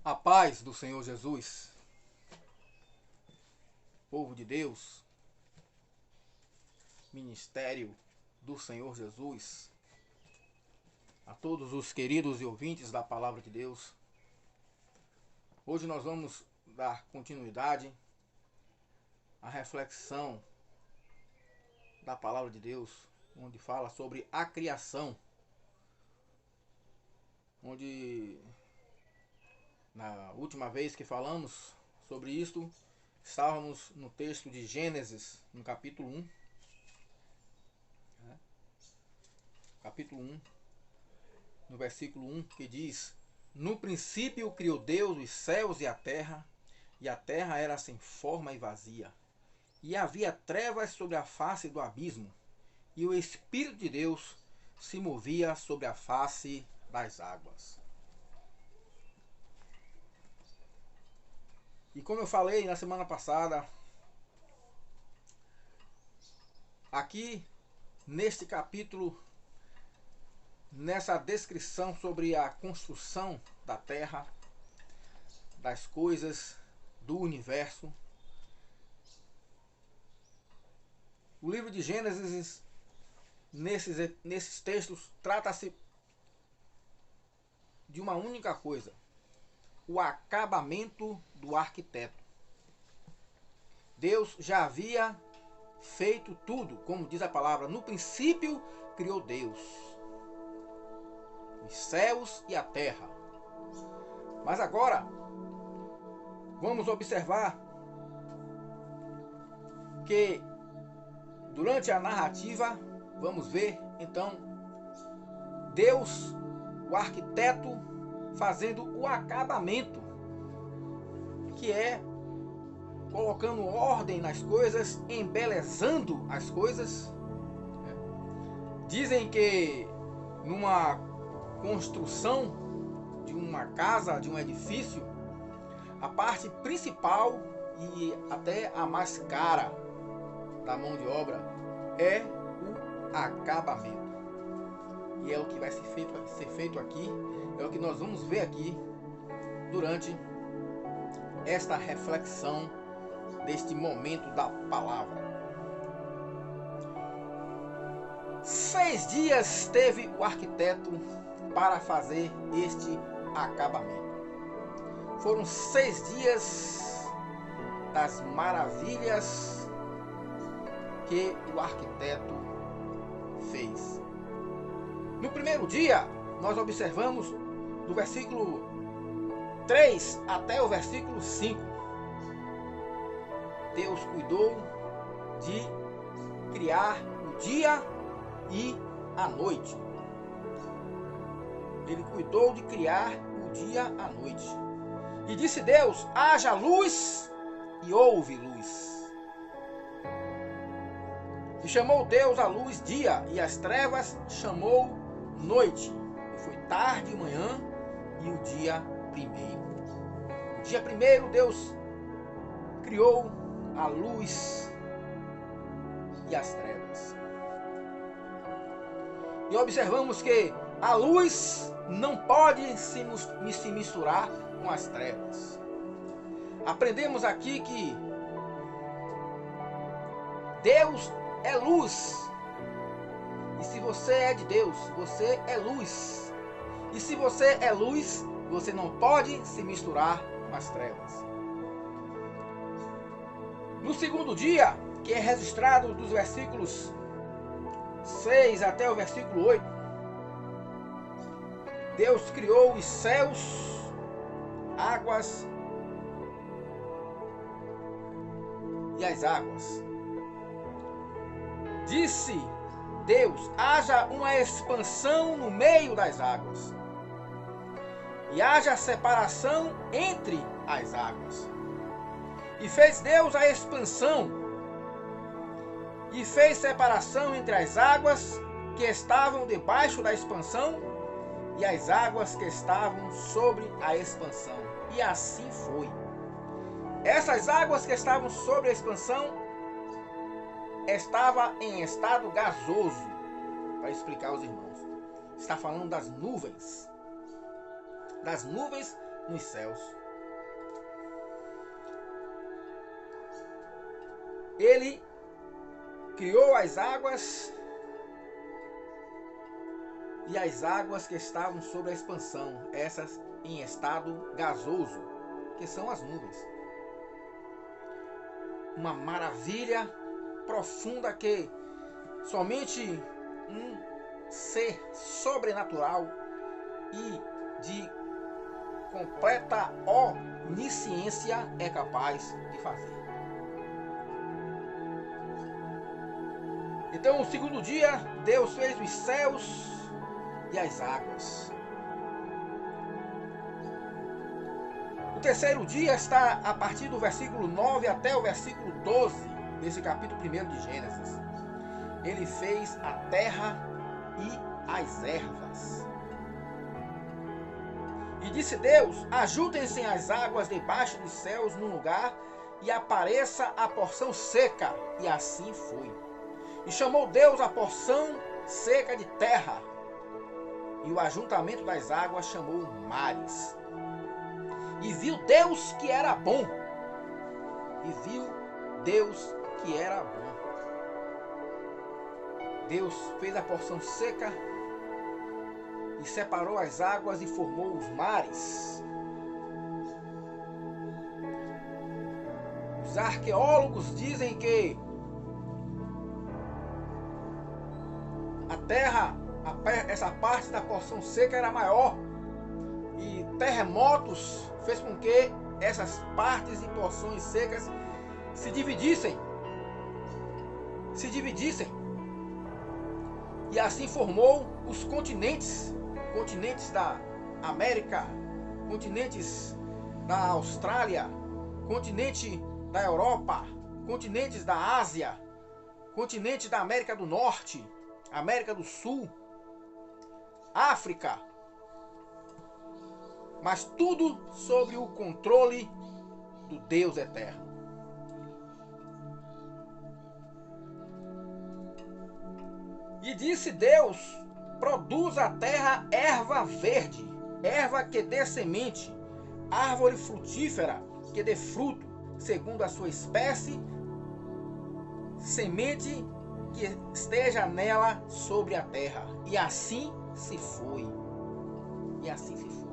A paz do Senhor Jesus, povo de Deus, ministério do Senhor Jesus, a todos os queridos e ouvintes da Palavra de Deus. Hoje nós vamos dar continuidade à reflexão da Palavra de Deus, onde fala sobre a criação, onde na última vez que falamos sobre isto, estávamos no texto de Gênesis, no capítulo 1. Capítulo 1, no versículo 1, que diz: No princípio criou Deus os céus e a terra era sem forma e vazia. E havia trevas sobre a face do abismo, e o Espírito de Deus se movia sobre a face das águas. E como eu falei na semana passada, aqui neste capítulo, nessa descrição sobre a construção da terra, das coisas, do universo, o livro de Gênesis, nesses textos, trata-se de uma única coisa: o acabamento do arquiteto. Deus já havia feito tudo, como diz a palavra, no princípio criou Deus os céus e a terra. Mas agora vamos observar que durante a narrativa vamos ver então Deus, o arquiteto, fazendo o acabamento, que é colocando ordem nas coisas, embelezando as coisas. Dizem que numa construção de uma casa, de um edifício, a parte principal e até a mais cara da mão de obra é o acabamento. E é o que vai ser feito aqui, é o que nós vamos ver aqui durante esta reflexão deste momento da palavra. 6 dias teve o arquiteto para fazer este acabamento. Foram 6 dias das maravilhas que o arquiteto fez. No primeiro dia, nós observamos do versículo 3 até o versículo 5. Deus cuidou de criar o dia e a noite. Ele cuidou de criar o dia e a noite. E disse Deus: haja luz, e houve luz. E chamou Deus a luz dia, e as trevas chamou noite. E foi tarde e manhã, e o dia primeiro. O dia primeiro Deus criou a luz e as trevas. E observamos que a luz não pode se misturar com as trevas. Aprendemos aqui que Deus é luz. E se você é de Deus, você é luz. E se você é luz, você não pode se misturar com as trevas. No segundo dia, que é registrado dos versículos 6 até o versículo 8, Deus criou os céus, águas e as águas. Disse Deus: haja uma expansão no meio das águas, e haja separação entre as águas. E fez Deus a expansão, e fez separação entre as águas que estavam debaixo da expansão e as águas que estavam sobre a expansão. E assim foi. Essas águas que estavam sobre a expansão estavam em estado gasoso, para explicar aos irmãos. Está falando das nuvens nos céus. Ele criou as águas e as águas que estavam sobre a expansão, essas em estado gasoso, que são as nuvens. Uma maravilha profunda que somente um ser sobrenatural e de completa onisciência é capaz de fazer. Então, no segundo dia, Deus fez os céus e as águas. O terceiro dia está a partir do versículo 9 até o versículo 12 desse capítulo 1 de Gênesis. Ele fez a terra e as ervas. E disse Deus: ajuntem-se as águas debaixo dos céus num lugar, e apareça a porção seca. E assim foi. E chamou Deus a porção seca de terra, e o ajuntamento das águas chamou mares. E viu Deus que era bom. E viu Deus que era bom. Deus fez a porção seca e separou as águas e formou os mares. Os arqueólogos dizem que a terra, essa parte da porção seca era maior, e terremotos fez com que essas partes e porções secas se dividissem. E assim formou os continentes da América, continentes da Austrália, continente da Europa, continentes da Ásia, continente da América do Norte, América do Sul, África. Mas tudo sob o controle do Deus eterno. E disse Deus: produz a terra erva verde, erva que dê semente, árvore frutífera que dê fruto, segundo a sua espécie, semente que esteja nela sobre a terra. E assim se foi. E assim se foi.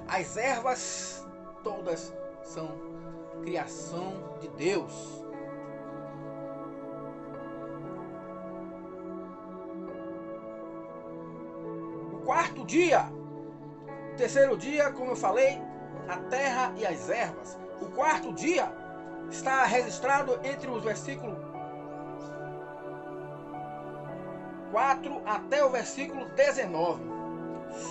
As ervas todas são criação de Deus. Quarto dia, terceiro dia, como eu falei, a terra e as ervas. O quarto dia está registrado entre os versículos 4 até o versículo 19.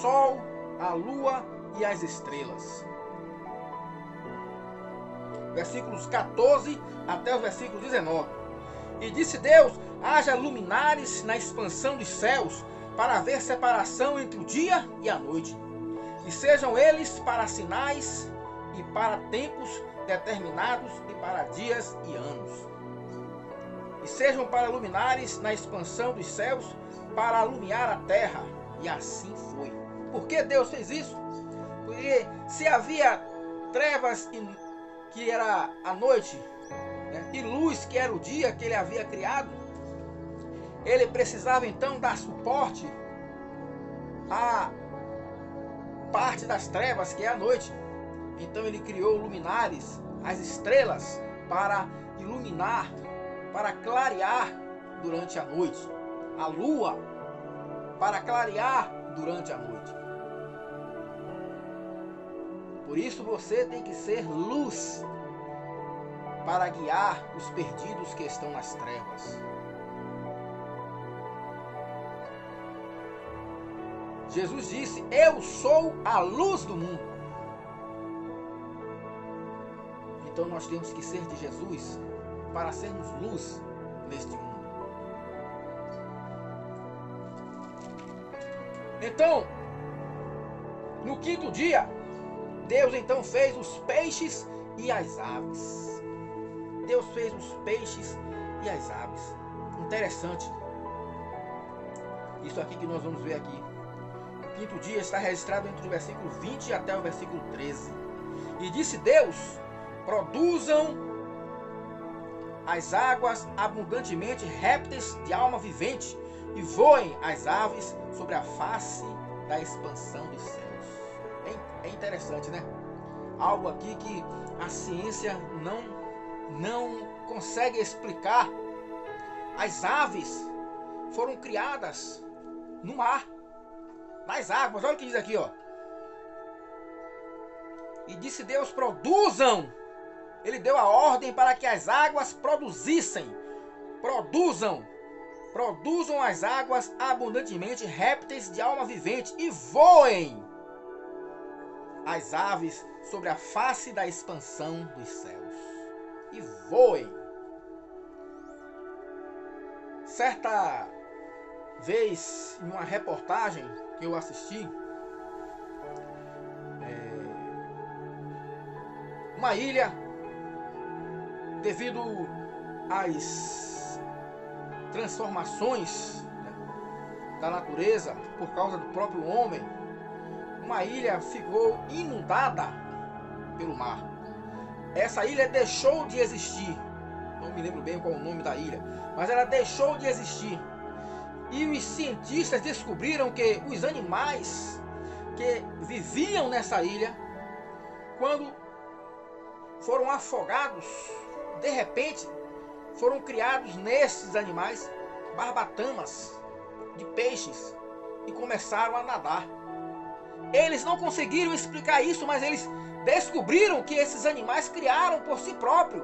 Sol, a lua e as estrelas. Versículos 14 até o versículo 19. E disse Deus: haja luminares na expansão dos céus, para haver separação entre o dia e a noite, e sejam eles para sinais e para tempos determinados e para dias e anos, e sejam para luminares na expansão dos céus, para alumiar a terra. E assim foi. Por que Deus fez isso? Porque se havia trevas, que era a noite, né, e luz, que era o dia que ele havia criado, ele precisava então dar suporte à parte das trevas, que é a noite. Então ele criou luminares, as estrelas, para iluminar, para clarear durante a noite. A lua, para clarear durante a noite. Por isso você tem que ser luz para guiar os perdidos que estão nas trevas. Jesus disse: eu sou a luz do mundo. Então nós temos que ser de Jesus para sermos luz neste mundo. Então, no quinto dia, Deus então fez os peixes e as aves. Deus fez os peixes e as aves. Interessante. Isso aqui que nós vamos ver aqui. quinto dia está registrado entre o versículo 20 até o versículo 13. E disse Deus: produzam as águas abundantemente répteis de alma vivente, e voem as aves sobre a face da expansão dos céus. É interessante, né? Algo aqui que a ciência não consegue explicar. As aves foram criadas no mar, nas águas. Olha o que diz aqui, ó. E disse Deus: produzam. Ele deu a ordem para que as águas produzissem. Produzam as águas abundantemente répteis de alma vivente, e voem as aves sobre a face da expansão dos céus. E voem. Certa vez, em uma reportagem que eu assisti, uma ilha, devido às transformações, da natureza por causa do próprio homem, uma ilha ficou inundada pelo mar. Essa ilha deixou de existir. Não me lembro bem qual é o nome da ilha, mas ela deixou de existir. E os cientistas descobriram que os animais que viviam nessa ilha, quando foram afogados, de repente foram criados nesses animais barbatanas de peixes e começaram a nadar. Eles não conseguiram explicar isso, mas eles descobriram que esses animais criaram por si próprios.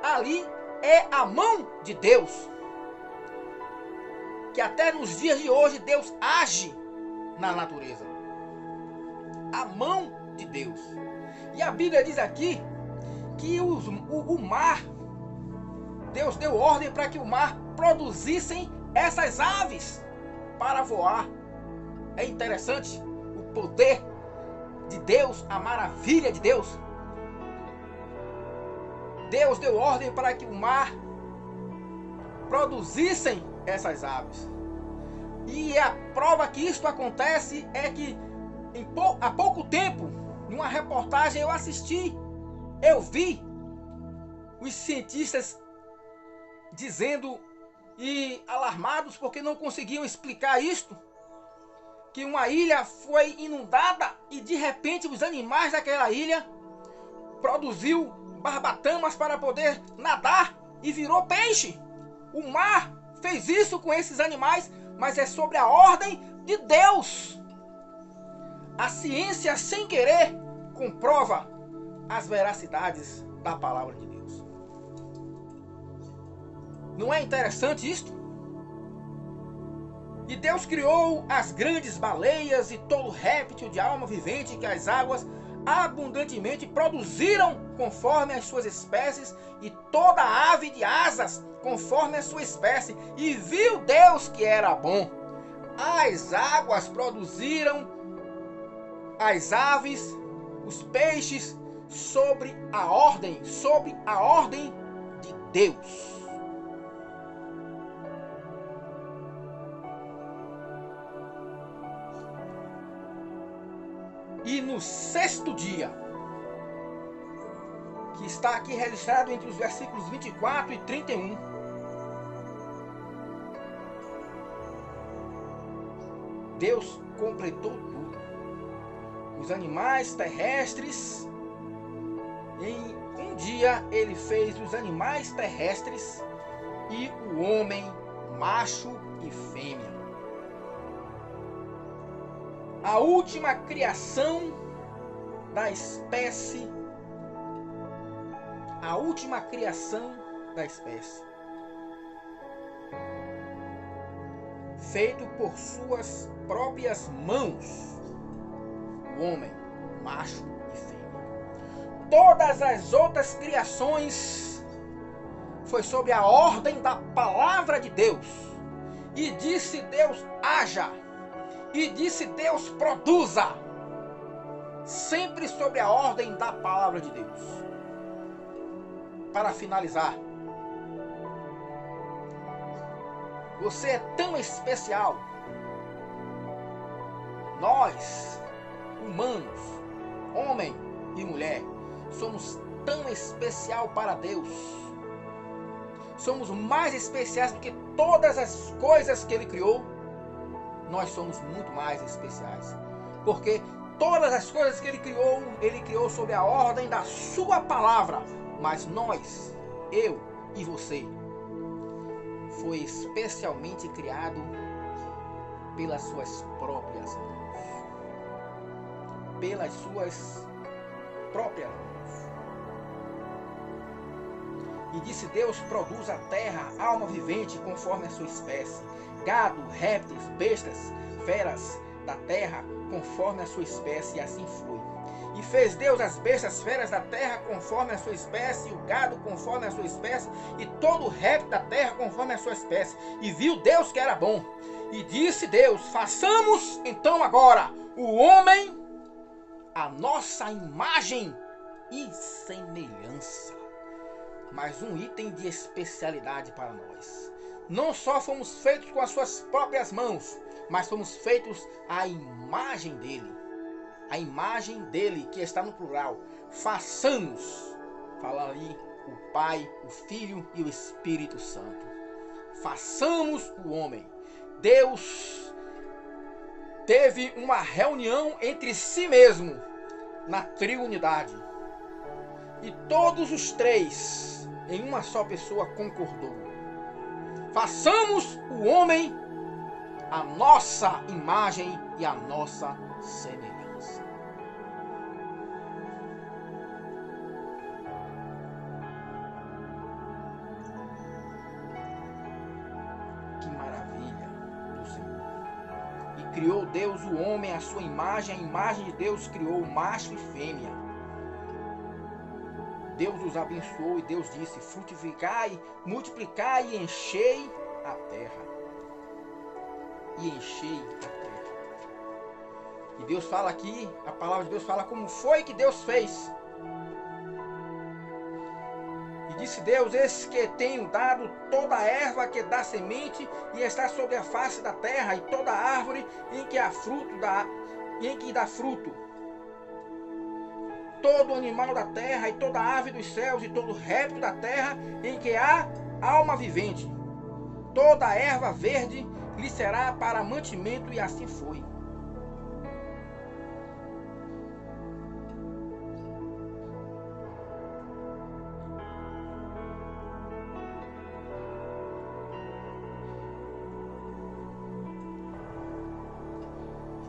Ali é a mão de Deus, que até nos dias de hoje Deus age na natureza. A mão de Deus. E a Bíblia diz aqui que o mar, Deus deu ordem para que o mar produzissem essas aves para voar. É interessante o poder de Deus, a maravilha de Deus. Deus deu ordem para que o mar produzissem essas aves. E a prova que isto acontece é que há pouco tempo, numa reportagem eu vi os cientistas dizendo e alarmados porque não conseguiam explicar isto, que uma ilha foi inundada e de repente os animais daquela ilha produziu barbatanas para poder nadar e virou peixe. O mar fez isso com esses animais, mas é sobre a ordem de Deus. A ciência, sem querer, comprova as veracidades da palavra de Deus. Não é interessante isto? E Deus criou as grandes baleias e todo réptil de alma vivente que as águas abundantemente produziram conforme as suas espécies, e toda ave de asas conforme a sua espécie. E viu Deus que era bom. As águas produziram as aves, os peixes, sobre a ordem de Deus. E no sexto dia, que está aqui registrado entre os versículos 24 e 31, Deus completou tudo. Os animais terrestres, em um dia ele fez os animais terrestres e o homem, macho e fêmea. A última criação da espécie. A última criação da espécie. Feito por suas próprias mãos. O homem, macho e fêmea. Todas as outras criações foi sob a ordem da palavra de Deus. E disse Deus: haja. E disse Deus: produza. Sempre sobre a ordem da palavra de Deus. Para finalizar, você é tão especial. Nós, humanos, homem e mulher, somos tão especial para Deus. Somos mais especiais do que todas as coisas que Ele criou. Nós somos muito mais especiais. Porque todas as coisas que Ele criou sob a ordem da Sua palavra. Mas nós, eu e você, foi especialmente criado pelas Suas próprias mãos. Pelas Suas próprias mãos. E disse Deus: produz a terra alma vivente conforme a sua espécie, gado, répteis, bestas, feras da terra conforme a sua espécie, e assim foi. E fez Deus as bestas, feras da terra conforme a sua espécie, o gado conforme a sua espécie, e todo o réptil da terra conforme a sua espécie. E viu Deus que era bom. E disse Deus: façamos então agora o homem a nossa imagem e semelhança. Mais um item de especialidade para nós. Não só fomos feitos com as suas próprias mãos, mas fomos feitos à imagem dele. A imagem dele, que está no plural. Façamos. Fala ali o Pai, o Filho e o Espírito Santo. Façamos o homem. Deus teve uma reunião entre si mesmo na triunidade. E todos os três, em uma só pessoa, concordou. Façamos o homem a nossa imagem e a nossa semelhança. Que maravilha do Senhor. E criou Deus o homem à sua imagem, a imagem de Deus criou macho e fêmea. Deus os abençoou e Deus disse: frutificai, multiplicai e enchei a terra. E enchei a terra. E Deus fala aqui, a palavra de Deus fala como foi que Deus fez. E disse Deus: eis que tenho dado toda a erva que dá semente e está sobre a face da terra, e toda árvore em que há fruto dá fruto. Todo animal da terra, e toda ave dos céus, e todo réptil da terra, em que há alma vivente. Toda erva verde lhe será para mantimento, e assim foi.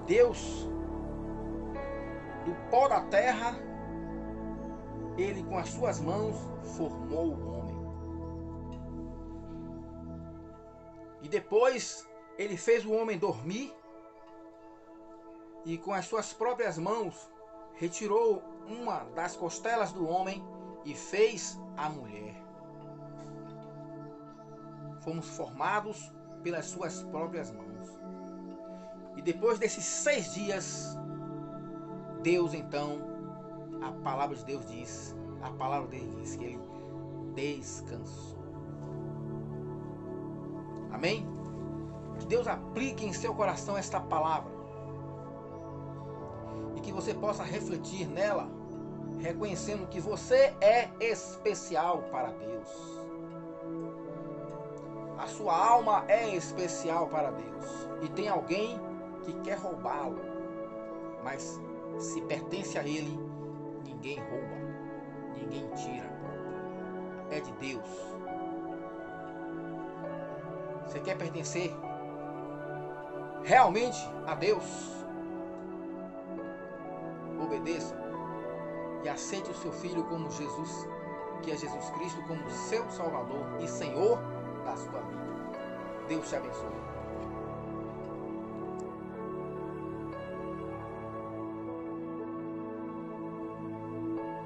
Deus, do pó da terra, Ele com as suas mãos formou o homem. E depois Ele fez o homem dormir e com as suas próprias mãos retirou uma das costelas do homem e fez a mulher. Fomos formados pelas suas próprias mãos. E depois desses 6 dias, Deus então, a palavra de Deus diz, a palavra dele diz que ele descansou. Amém? Que Deus aplique em seu coração esta palavra. E que você possa refletir nela, reconhecendo que você é especial para Deus. A sua alma é especial para Deus. E tem alguém que quer roubá-lo. Mas se pertence a Ele, ninguém rouba, ninguém tira. É de Deus. Você quer pertencer realmente a Deus? Obedeça e aceite o seu Filho como Jesus, que é Jesus Cristo, como seu Salvador e Senhor da sua vida. Deus te abençoe.